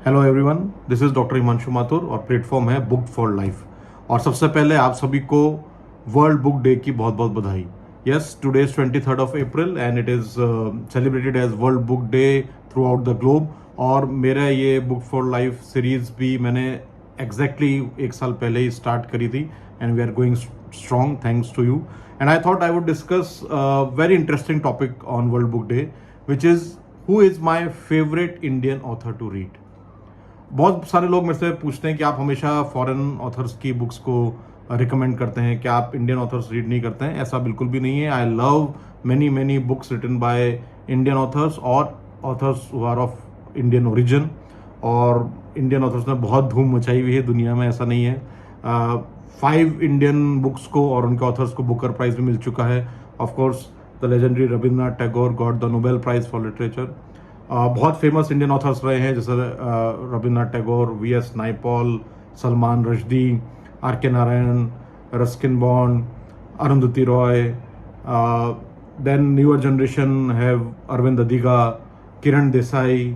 Hello everyone, this is doctor Himanshu Mathur और platform है book for life. और सबसे पहले आप सभी को वर्ल्ड बुक डे की बहुत बहुत बधाई। Yes, today is 23rd of April and it is celebrated as world book day throughout the globe. और मेरा ये बुक फॉर लाइफ सीरीज भी मैंने एग्जैक्टली एक साल पहले ही स्टार्ट करी थी and we are going strong thanks to you. And I thought I would discuss very interesting topic on world book day which is who is my favourite Indian author to read. बहुत सारे लोग मेरे से पूछते हैं कि आप हमेशा फॉरेन ऑथर्स की बुक्स को रिकमेंड करते हैं, क्या आप इंडियन ऑथर्स रीड नहीं करते हैं? ऐसा बिल्कुल भी नहीं है। I love many many books written by Indian authors और authors who are of Indian origin. और इंडियन ऑथर्स ने बहुत धूम मचाई हुई है दुनिया में, ऐसा नहीं है। 5 इंडियन बुक्स को और उनके ऑथर्स को बुकर प्राइज भी मिल चुका है। Of course the legendary Rabindranath Tagore got the Nobel prize for literature. बहुत फेमस इंडियन ऑथर्स रहे हैं जैसे Rabindranath Tagore, V S. Naipaul, Salman Rushdie, R K. Narayan, Ruskin Bond, Arundhati Roy. Then newer generation have Aravind Adiga, Kiran Desai,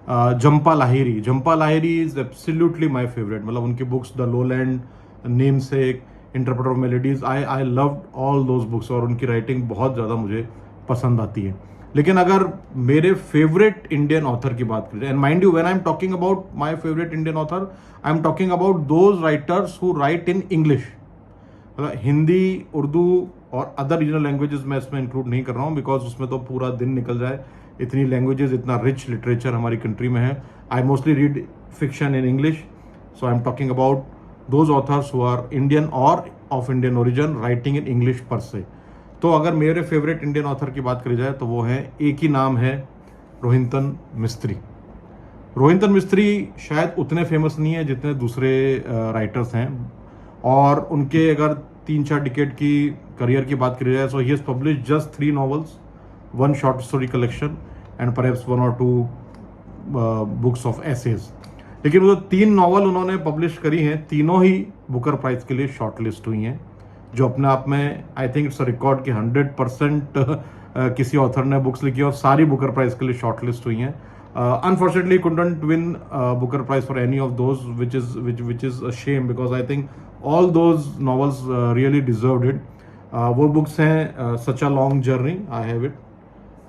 Jhumpa Lahiri. Jhumpa Lahiri is absolutely my favourite. मतलब उनकी books the lowland, namesake, interpreter of maladies, I loved all those books और उनकी writing बहुत ज़्यादा मुझे पसंद आती है। लेकिन अगर मेरे फेवरेट इंडियन ऑथर की बात करें, and mind you when I am talking about my favourite Indian author, I am talking about those writers who right in English. मतलब हिंदी, उर्दू और अदर रीजनल लैंग्वेजेस मैं इसमें इंक्लूड नहीं कर रहा हूँ बिकॉज उसमें तो पूरा दिन निकल जाए। इतनी लैंग्वेजेस, इतना रिच लिटरेचर हमारी कंट्री में है। I mostly read fiction in English, so I am talking about those authors who are Indian और of Indian origin writing in English per se. तो अगर मेरे फेवरेट इंडियन ऑथर की बात करी जाए तो वो है, एक ही नाम है, रोहिंटन मिस्त्री। रोहिंटन मिस्त्री शायद उतने फेमस नहीं है जितने दूसरे राइटर्स हैं। और उनके अगर 3-4 डिकेड की करियर की बात करी जाए, so he has published just 3 novels, 1 short story collection and perhaps 1 or 2 books of essays. लेकिन वो 3 नॉवल उन्होंने पब्लिश करी हैं, तीनों ही बुकर प्राइज के लिए शॉर्ट लिस्ट हुई हैं, जो अपने आप में I think it's a record कि 100% किसी ऑथर ने बुक्स लिखी और सारी बुकर प्राइज के लिए शॉर्ट लिस्ट हुई हैं। Unfortunately couldn't win Booker prize for any of those which is a shame because I think all those novels really deserved it. वो बुक्स हैं such a long journey, I have it,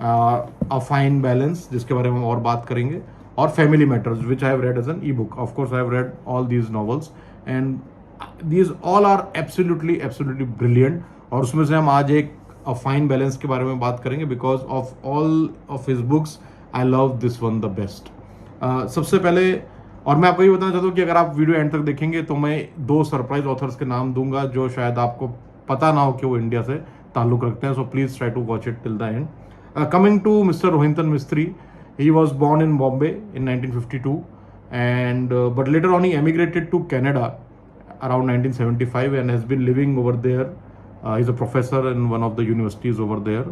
a fine balance जिसके बारे में हम और बात करेंगे, और family matters which I have read as an e book. Of course I have read all these novels and these all are absolutely brilliant। और उसमें से हम आज एक फाइन बैलेंस के बारे में बात करेंगे because of all of his books I love this one the best. सबसे पहले, और मैं आपको ये बताना चाहता हूँ कि अगर आप वीडियो एंड तक देखेंगे तो मैं 2 सरप्राइज ऑथर्स के नाम दूंगा जो शायद आपको पता ना हो कि वो इंडिया से ताल्लुक रखते हैं। So please try to watch it till the end. Coming to mister Rohinton Mistry, he was born in Bombay in 1952 and but later on he emigrated to Canada around 1975 and has been living over there. He's a professor in one of the universities over there.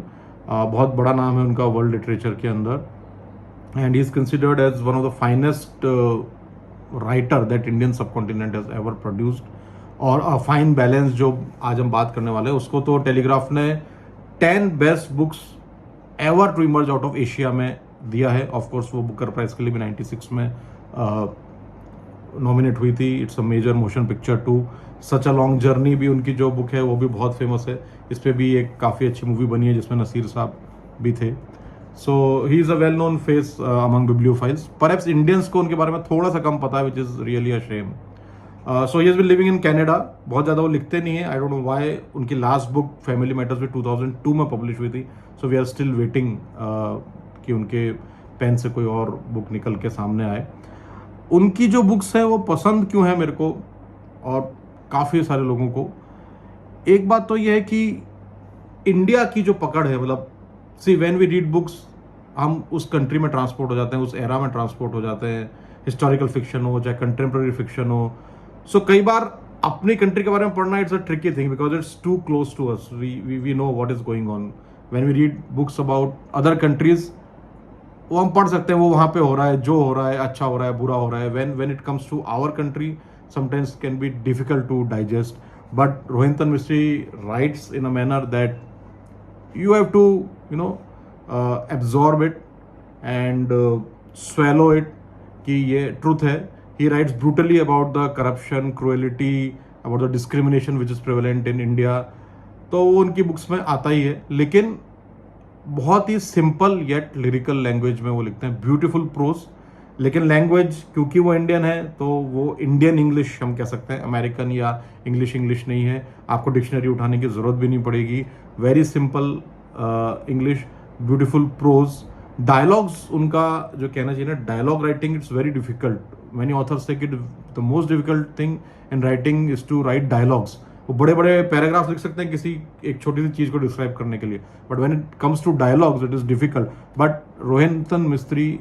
बहुत बड़ा नाम है उनका world literature के अंदर, and he is considered as one of the finest writer that Indian subcontinent has ever produced. और अ fine balance जो आज हम बात करने वाले हैं उसको तो टेलीग्राफ ने 10 best books ever to emerge out of Asia में दिया है। ऑफ कोर्स वो बुकर प्राइज के लिए भी 96 में नॉमिनेट हुई थी। It's a major motion picture too. Such a long journey भी उनकी जो बुक है वो भी बहुत फेमस है। इस पर भी एक काफ़ी अच्छी मूवी बनी है जिसमें नसीर साहब भी थे। So he is a well known face among bibliophiles. Perhaps Indians को उनके बारे में थोड़ा सा कम पता है, which is really a shame. So he has been living in Canada. बहुत ज़्यादा वो लिखते नहीं है, आई डोंट नो व्हाई। उनकी लास्ट बुक फैमिली मैटर्स भी 2002 में पब्लिश हुई थी। So we are still waiting कि उनके पेन से कोई और बुक निकल के सामने आए। उनकी जो बुक्स हैं वो पसंद क्यों है मेरे को और काफ़ी सारे लोगों को, एक बात तो ये है कि इंडिया की जो पकड़ है, मतलब see when we read books हम उस कंट्री में ट्रांसपोर्ट हो जाते हैं, उस एरा में ट्रांसपोर्ट हो जाते हैं। हिस्टोरिकल फिक्शन हो चाहे कंटेम्प्रेरी फिक्शन हो। सो कई बार अपनी कंट्री के बारे में पढ़ना it's a tricky thing because it's too close to us. We know what is going on. When we read books about other countries वो हम पढ़ सकते हैं, वो वहाँ पे हो रहा है, जो हो रहा है, अच्छा हो रहा है, बुरा हो रहा है। When it comes to our country sometimes can be difficult to digest, but Rohinton Mistry writes in a manner that you have to absorb it and swallow it कि ये ट्रूथ है. ही rights brutally about the corruption, cruelty, about the discrimination which is prevalent in India. तो वो उनकी books में आता ही है, लेकिन बहुत ही सिंपल येट लिरिकल लैंग्वेज में वो लिखते हैं. ब्यूटीफुल प्रोज, लेकिन लैंग्वेज क्योंकि वो इंडियन है तो वो इंडियन इंग्लिश हम कह सकते हैं, अमेरिकन या इंग्लिश नहीं है. आपको डिक्शनरी उठाने की ज़रूरत भी नहीं पड़ेगी. Very simple English, beautiful prose. Dialogues उनका जो कहना चाहिए ना, dialogue writing it's very difficult. Many authors say कि the most difficult thing in writing is to write dialogues. वो बड़े बड़े पैराग्राफ्स लिख सकते हैं किसी एक छोटी सी चीज़ को डिस्क्राइब करने के लिए, but when it comes to dialogues it is difficult. But Rohinton Mistry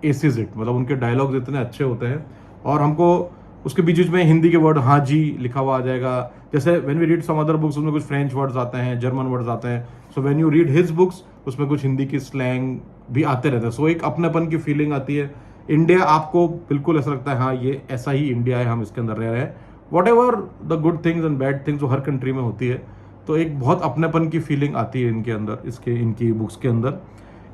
aces it, मतलब उनके डायलॉग्स इतने अच्छे होते हैं. और हमको उसके बीच बीच में हिंदी के वर्ड हाँ जी लिखा हुआ आ जाएगा. जैसे when we read some other books उसमें कुछ फ्रेंच वर्ड्स आते हैं, जर्मन वर्ड्स आते हैं. So when you read his books उसमें कुछ हिंदी की स्लैंग भी आते रहते हैं. सो एक अपनेपन की फीलिंग आती है. इंडिया आपको बिल्कुल ऐसा लगता है हाँ ये ऐसा ही इंडिया है, हम इसके अंदर रह रहे हैं. What ever the good things and bad things जो हर कंट्री में होती है, तो एक बहुत अपनेपन की फीलिंग आती है इनके अंदर, इनकी बुक्स के अंदर.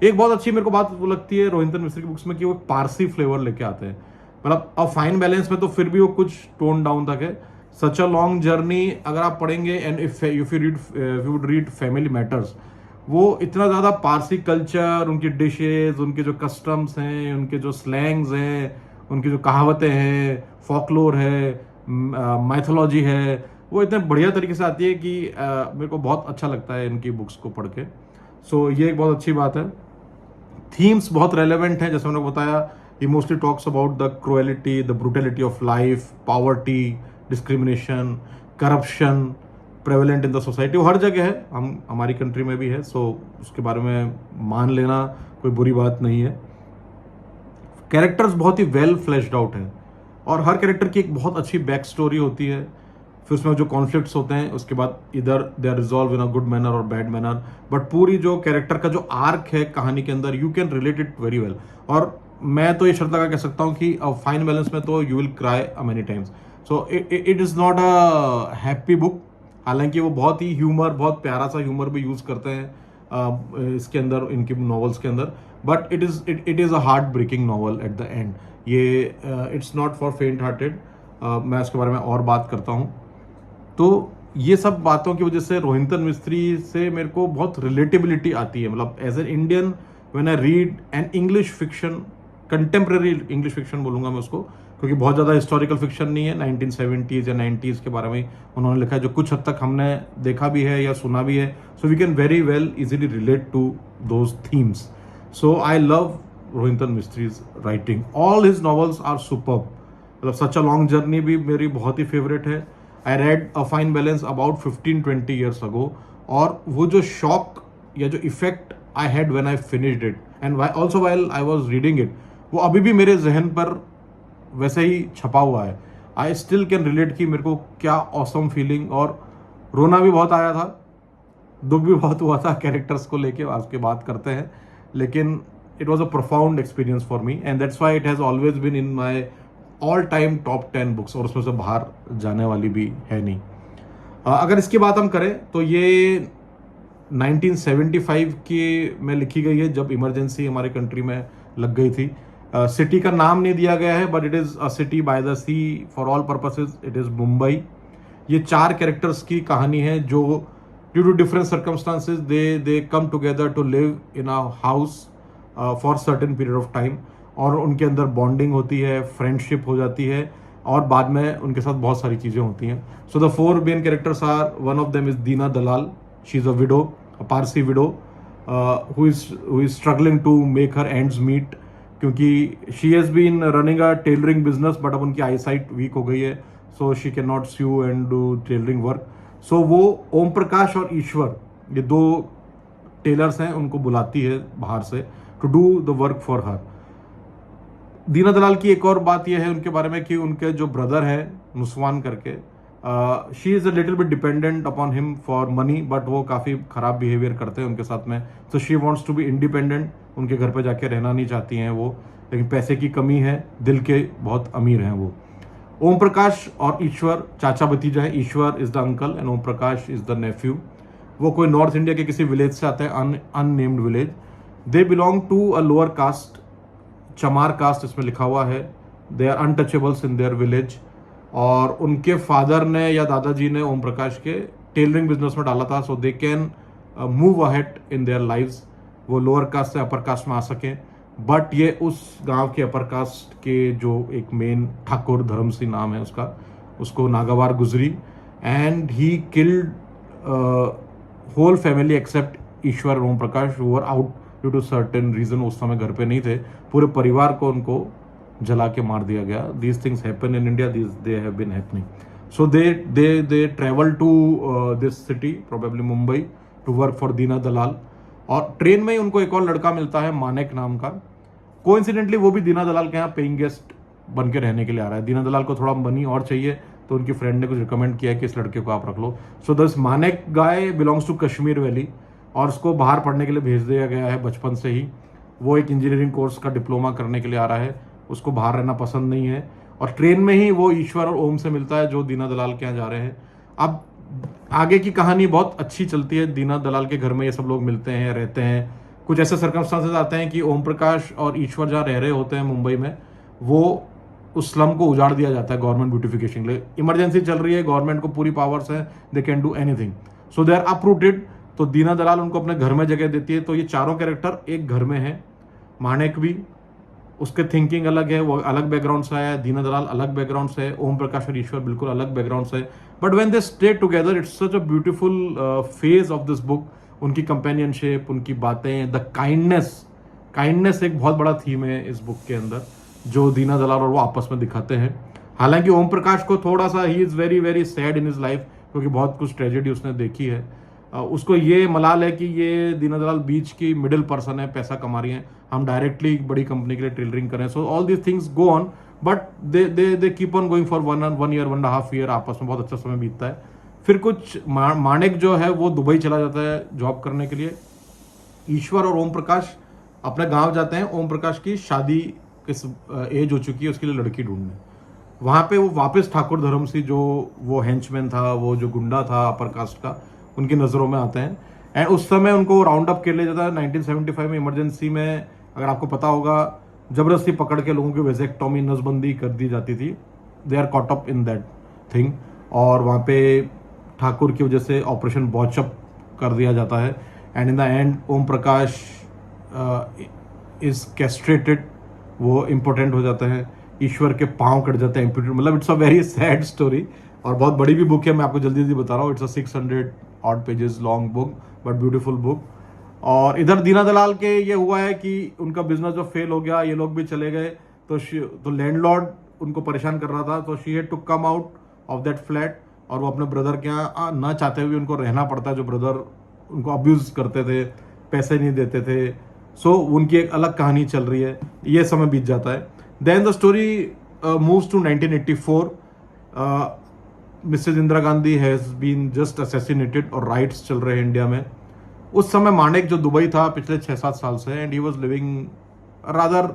एक बहुत अच्छी मेरे को बात वो लगती है रोहिंटन मिस्त्री की बुक्स में कि वो पारसी फ्लेवर लेके आते हैं. मतलब अब फाइन बैलेंस में तो फिर भी वो कुछ टोन डाउन तक है. सच अ लॉन्ग जर्नी अगर आप पढ़ेंगे and if you would read family matters, वो इतना ज़्यादा पारसी कल्चर, उनकी डिशेज, उनके जो कस्टम्स हैं, उनके जो स्लैंग्स हैं, उनकी जो कहावतें हैं, फॉकलोर है, माइथोलॉजी है, वो इतने बढ़िया तरीके से आती है कि मेरे को बहुत अच्छा लगता है इनकी बुक्स को पढ़ के. सो ये एक बहुत अच्छी बात है. थीम्स बहुत रेलेवेंट हैं, जैसे मैंने बताया. He mostly talks about the cruelty, the brutality of life, poverty, discrimination, corruption prevalent in the society. वो हर जगह है, हमारी कंट्री में भी है. सो उसके बारे में मान लेना कोई बुरी बात नहीं है. कैरेक्टर्स बहुत ही वेल फ्लैश्ड आउट हैं और हर कैरेक्टर की एक बहुत अच्छी बैक स्टोरी होती है. फिर उसमें जो कॉन्फ्लिक्ट्स होते हैं उसके बाद इधर they are resolve in a good manner और बैड मैनर. बट पूरी जो कैरेक्टर का जो आर्क है कहानी के अंदर, you can relate it very well. और मैं तो ये शर्त लगा कह सकता हूँ कि फाइन बैलेंस में तो you will cry many times. So it is not a happy book. हालांकि वो बहुत ही ह्यूमर, बहुत प्यारा सा ह्यूमर भी यूज़ करते हैं इसके अंदर, इनकी नॉवेल्स के अंदर. But it is a heart breaking novel at the end. ये it's not for faint hearted. मैं इसके बारे में और बात करता हूँ. तो ये सब बातों की वजह से रोहिंटन मिस्त्री से मेरे को बहुत रिलेटेबिलिटी आती है. मतलब as an Indian when I read an English fiction, contemporary English fiction बोलूँगा मैं उसको, क्योंकि बहुत ज़्यादा हिस्टोरिकल फिक्शन नहीं है. 1970s या 90s के बारे में उन्होंने लिखा है जो कुछ हद तक हमने देखा भी है या सुना भी है. So we can very well easily relate to those themes. So I love Rohinton Mistry's writing. All his novels are superb. मतलब सच अ लॉन्ग जर्नी भी मेरी बहुत ही फेवरेट है. I read a fine balance about 15-20 years ago, और वो जो shock या जो effect I had when I finished it and also while I was reading it, वो अभी भी मेरे जहन पर वैसे ही छपा हुआ है. आई स्टिल कैन रिलेट कि मेरे को क्या ऑसम फीलिंग, और रोना भी बहुत आया था, दुख भी बहुत हुआ था कैरेक्टर्स को लेके, उसके बात करते हैं. लेकिन it was a profound experience for me and that's why it has always been in my all time top 10 books, और उसमें से बाहर जाने वाली भी है नहीं. अगर इसकी बात हम करें तो ये 1975 के में लिखी गई है, जब इमरजेंसी हमारे कंट्री में लग गई थी. सिटी का नाम नहीं दिया गया है, but it is a city by the sea. For all purposes it is Mumbai. ये 4 कैरेक्टर्स की कहानी है जो due to different circumstances they come together to live in a house for certain period of time, और उनके अंदर bonding होती है, फ्रेंडशिप हो जाती है, और बाद में उनके साथ बहुत सारी चीज़ें होती हैं. So the 4 main characters are, one of them is Dina Dalal. She is a widow, a Parsi widow who is struggling to make her ends meet, क्योंकि she has been running a tailoring business, but अब उनकी eye sight weak हो गई है, so she can not sew and do tailoring work. So वो ओम प्रकाश और ईश्वर, ये 2 tailors हैं, उनको बुलाती है बाहर से to do the work for her. Dina Dalal की एक और बात यह है उनके बारे में कि उनके जो ब्रदर है नुस्वान करके, she is a little bit dependent upon him for money, but वो काफ़ी ख़राब बिहेवियर करते हैं उनके साथ में. So she wants to be independent. उनके घर पे जाके रहना नहीं चाहती हैं वो, लेकिन पैसे की कमी है, दिल के बहुत अमीर हैं वो. ओम प्रकाश और ईश्वर चाचा भतीजा है. Ishvar is the uncle and Om Prakash is the nephew. वो कोई नॉर्थ इंडिया के किसी विलेज से आते हैं, unnamed village. They belong to a lower caste, Chamar caste इसमें लिखा हुआ है, they are untouchables in their village. और उनके फादर ने या दादाजी ने ओम प्रकाश के टेलरिंग बिजनेस में डाला था, so they can move ahead in their lives, वो लोअर कास्ट से अपर कास्ट में आ सकें। बट ये उस गांव के अपर कास्ट के जो एक मेन ठाकुर धर्म सिंह नाम है उसका, उसको नागवार गुजरी and he killed whole family except Ishvar Om Prakash, वो were out due to certain reason. उस समय घर पे नहीं थे, पूरे परिवार को उनको जला के मार दिया गया। These things happen in India, they have been happening. So they travel to this city, probably Mumbai, to work for Dina Dalal. और ट्रेन में ही उनको एक और लड़का मिलता है मानेक नाम का, कोइंसिडेंटली वो भी दीना दलाल के यहाँ पेइंग गेस्ट बन के रहने के लिए आ रहा है। दीना दलाल को थोड़ा मनी और चाहिए, तो उनकी फ्रेंड ने कुछ रिकमेंड किया कि इस लड़के को आप रख लो। So this Maneck guy belongs to Kashmir valley, और उसको बाहर पढ़ने के लिए भेज दिया गया है बचपन से ही। वो एक इंजीनियरिंग कोर्स का डिप्लोमा करने के लिए आ रहा है, उसको बाहर रहना पसंद नहीं है। और ट्रेन में ही वो ईश्वर और ओम से मिलता है जो दीना दलाल के यहाँ जा रहे हैं। अब आगे की कहानी बहुत अच्छी चलती है। दीना दलाल के घर में ये सब लोग मिलते हैं, रहते हैं। कुछ ऐसे सर्कमस्टांसेस आते हैं कि ओम प्रकाश और ईश्वर जहाँ रह रहे होते हैं मुंबई में, वो उस स्लम को उजाड़ दिया जाता है गवर्नमेंट ब्यूटिफिकेशन के लिए। इमरजेंसी चल रही है, गवर्नमेंट को पूरी पावर्स हैं, they can do anything, so they are uprooted. तो दीना दलाल उनको अपने घर में जगह देती है। तो ये चारों कैरेक्टर एक घर में है। मानेक भी, उसके थिंकिंग अलग है, वो अलग बैकग्राउंड से आया है। दीना दलाल अलग बैकग्राउंड से है। ओम प्रकाश और ईश्वर बिल्कुल अलग बैकग्राउंड से है। But when they stay together, it's such a beautiful phase of this book. उनकी कंपेनियनशिप, उनकी बातें, द काइंडनेस एक बहुत बड़ा थीम है इस बुक के अंदर, जो दीना दलाल और वो आपस में दिखाते हैं। हालांकि ओम प्रकाश को थोड़ा सा, he is very very sad in his life, क्योंकि बहुत कुछ ट्रेजेडी उसने देखी है। उसको ये मलाल है कि ये दीना दलाल बीच की मिडिल पर्सन है, पैसा कमा रही है, हम डायरेक्टली बड़ी कंपनी के लिए टेलरिंग करें। So all these things go on, but they keep on going for 1 year 1.5 year, आपस में बहुत अच्छा समय बीतता है। फिर कुछ मानेक जो है वो दुबई चला जाता है जॉब करने के लिए। ईश्वर और ओम प्रकाश अपने गांव जाते हैं। ओम प्रकाश की शादी किस एज हो चुकी है, उसके लिए लड़की ढूंढने। वहाँ पे वो वापस ठाकुर धर्म सिंह, जो वो हेंचमैन था, वो जो गुंडा था अपर कास्ट का, उनकी नज़रों में आते हैं। एंड उस समय उनको राउंड अप कर लिया जाता है 1975 में। इमरजेंसी में, अगर आपको पता होगा, जबरदस्ती पकड़ के लोगों की वेजेक्टॉमी, नसबंदी कर दी जाती थी। They are caught up in that thing. और वहाँ पे ठाकुर की वजह से ऑपरेशन बॉचअप कर दिया जाता है। And in the end Om Prakash is castrated, वो इम्पोर्टेंट हो जाते हैं। ईश्वर के पाँव कट जाते हैं, एम्पूटेड। मतलब it's a very sad story, और बहुत बड़ी भी बुक है, मैं आपको जल्दी जल्दी बता रहा हूँ। It's a 600 odd pages long book, but beautiful book. और इधर दीना दलाल के ये हुआ है कि उनका बिजनेस जो फेल हो गया, ये लोग भी चले गए, तो लैंडलॉर्ड उनको परेशान कर रहा था। तो she had to come out of that flat, और वो अपने ब्रदर के यहाँ ना चाहते हुए उनको रहना पड़ता है। जो ब्रदर उनको अब्यूज़ करते थे, पैसे नहीं देते थे। सो उनकी एक अलग कहानी चल रही है, ये समय बीत जाता है। Then the story moves to 1984। Mrs Indira Gandhi has been just assassinated, और राइट्स चल रहे हैं इंडिया में। उस समय मानेक जो दुबई था पिछले 6-7 साल से, and he was living rather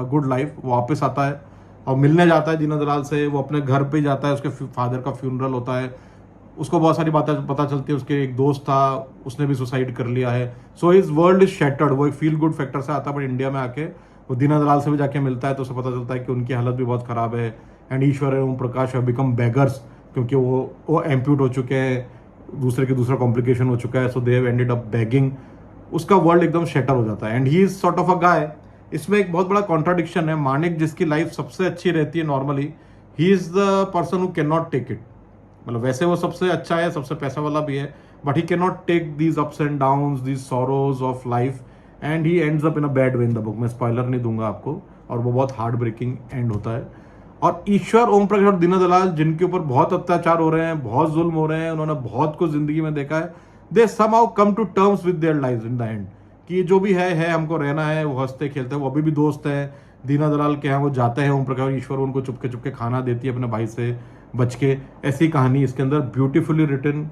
good life, वो वापस आता है और मिलने जाता है दीना दलाल से। वो अपने घर पे जाता है, उसके फादर का फ्यूनरल होता है, उसको बहुत सारी बातें पता चलती है। उसके एक दोस्त था, उसने भी सुसाइड कर लिया है। So his world is shattered. वो एक फील गुड फैक्टर से आता है, बट इंडिया में आके वो दीना दलाल से भी जाके मिलता है, तो उसे पता चलता है कि उनकी हालत भी बहुत ख़राब है। एंड ईश्वर एवं प्रकाश हैव बिकम बेगर्स, क्योंकि वो एम्प्यूट हो चुके हैं, दूसरा कॉम्प्लिकेशन हो चुका है। So they have ended up begging. उसका वर्ल्ड एकदम शैटर हो जाता है। And he is sort of a guy. इसमें एक बहुत बड़ा कॉन्ट्राडिक्शन है। मानेक जिसकी लाइफ सबसे अच्छी रहती है normally, he is the person who can not take it. मतलब वैसे वो सबसे अच्छा है, सबसे पैसा वाला भी है, but he can not take these ups and downs, these sorrows of life, and he ends up in a bad way in the book. मैं स्पॉइलर नहीं दूंगा आपको, और वो बहुत हार्ट ब्रेकिंग एंड होता है। और ईश्वर, ओम प्रकाश और दीना दलाल, जिनके ऊपर बहुत अत्याचार हो रहे हैं, बहुत जुल्म हो रहे हैं, उन्होंने बहुत कुछ जिंदगी में देखा है, they somehow come to terms with their lives in the end, कि जो भी है, हमको रहना है। वो हंसते खेलते हैं, वो अभी भी दोस्त हैं। दीना दलाल के यहाँ वो जाते हैं, ओम प्रकाश ईश्वर उनको चुपके चुपके खाना देती है अपने भाई से बच के। ऐसी कहानी इसके अंदर, beautifully written,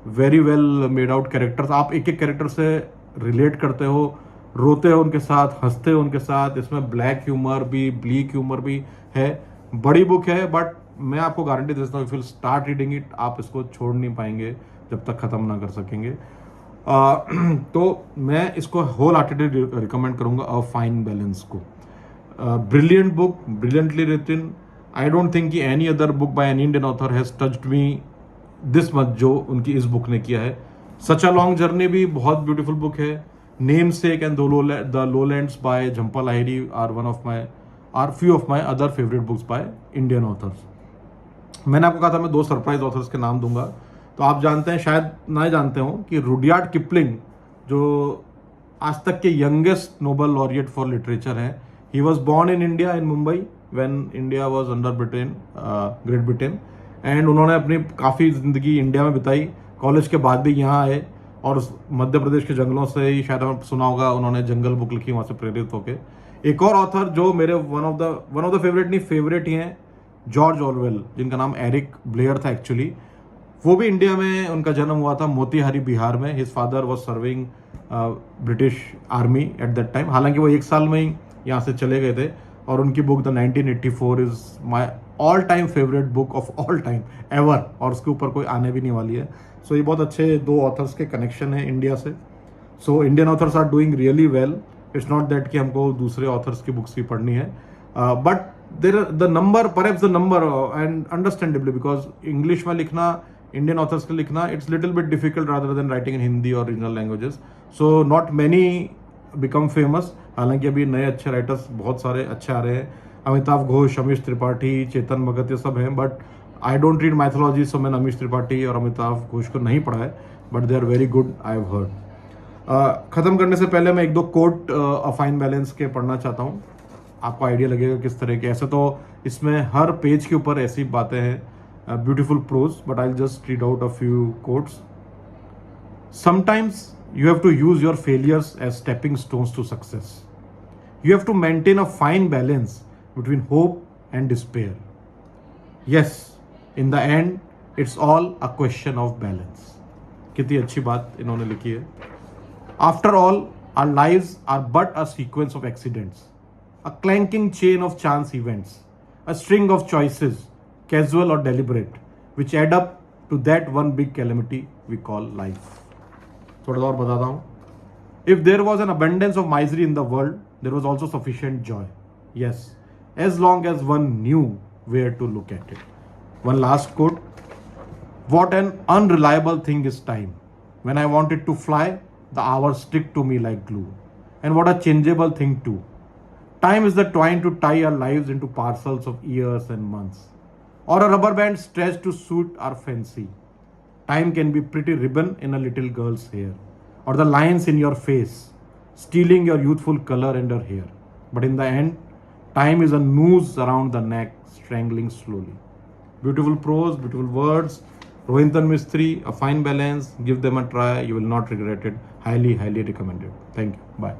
very well made out characters. आप एक एक कैरेक्टर से रिलेट करते हो, रोते हो उनके साथ, हंसते हो उनके साथ। इसमें ब्लैक ह्यूमर भी, ब्लीक ह्यूमर भी है। बड़ी बुक है, बट मैं आपको गारंटी देता हूँ, if you start reading it, आप इसको छोड़ नहीं पाएंगे जब तक ख़त्म ना कर सकेंगे। तो मैं इसको होल हार्टेडली रिकमेंड करूँगा, अ फाइन बैलेंस को। Brilliant book, brilliantly written. I don't think कि any other book by an Indian author has touched me this much जो उनकी इस बुक ने किया है. Such a long journey भी बहुत ब्यूटीफुल बुक है. Namesake and the Lowlands by Jhampa Lahiri are few of my other favorite books by Indian authors. मैंने आपको कहा था मैं 2 सरप्राइज ऑथर्स के नाम दूंगा. तो आप जानते हैं, शायद ना जानते हो, कि रुडयार्ड किपलिंग जो आज तक के youngest Nobel laureate for literature हैं. He was born in India, in Mumbai, when India was under Britain, Great Britain. And उन्होंने अपनी काफ़ी ज़िंदगी इंडिया में बिताई. कॉलेज के बाद भी यहाँ आए और मध्य प्रदेश के जंगलों से ही, शायद आपने सुना होगा, उन्होंने जंगल बुक लिखी, वहाँ से प्रेरित होकर. एक और ऑथर जो मेरे वन ऑफ द फेवरेट नहीं, फेवरेट ही हैं, जॉर्ज ऑरवेल, जिनका नाम एरिक ब्लेयर था एक्चुअली. वो भी इंडिया में उनका जन्म हुआ था, मोतीहारी बिहार में. His father was serving British army at that time. हालांकि वो 1 साल में ही यहाँ से चले गए थे. और उनकी book the 1984 is my all time favourite book of all time ever, और उसके ऊपर कोई आने भी नहीं वाली है. सो ये बहुत अच्छे 2 ऑथर्स के कनेक्शन है इंडिया से. So Indian authors are doing really well. It's not that कि हमको दूसरे ऑथर्स की बुक्स भी पढ़नी है, but there the number, perhaps the number, and understandably, because English में लिखना, इंडियन ऑथर्स के लिखना, it's little bit difficult rather than writing in Hindi और regional languages. So not many become famous. हालांकि अभी नए अच्छे राइटर्स बहुत सारे अच्छे आ रहे हैं. अमिताभ घोष, अमीश त्रिपाठी, चेतन भगत, ये सब हैं. But I don't read mythology, so मैंने अमीश त्रिपाठी और अमिताभ घोष को नहीं पढ़ा है, but they are very good, I have heard. ख़त्म करने से पहले मैं 1-2 कोट अ फाइन बैलेंस के पढ़ना चाहता हूँ. आपको आइडिया लगेगा किस तरह के. ऐसे तो इसमें हर पेज के ऊपर ऐसी बातें हैं, beautiful prose, but I'll just read out a few quotes. Sometimes you have to use your failures as stepping stones to success. You have to maintain a fine balance between hope and despair. Yes, in the end, it's all a question of balance. कितनी अच्छी बात इन्होंने लिखी है. After all, our lives are but a sequence of accidents, a clanking chain of chance events, a string of choices, casual or deliberate, which add up to that one big calamity we call life. थोड़ा और बताता हूँ. If there was an abundance of misery in the world, there was also sufficient joy. Yes, as long as one knew where to look at it. One last quote. What an unreliable thing is time. When I want it to fly, the hours stick to me like glue. And what a changeable thing too. Time is the twine to tie our lives into parcels of years and months, or a rubber band stretched to suit our fancy. Time can be pretty ribbon in a little girl's hair, or the lines in your face, stealing your youthful color and your hair. But in the end, time is a noose around the neck, strangling slowly. Beautiful prose, beautiful words. Rohinton Mistry, A Fine Balance. Give them a try. You will not regret it. Highly, highly recommended. Thank you. Bye.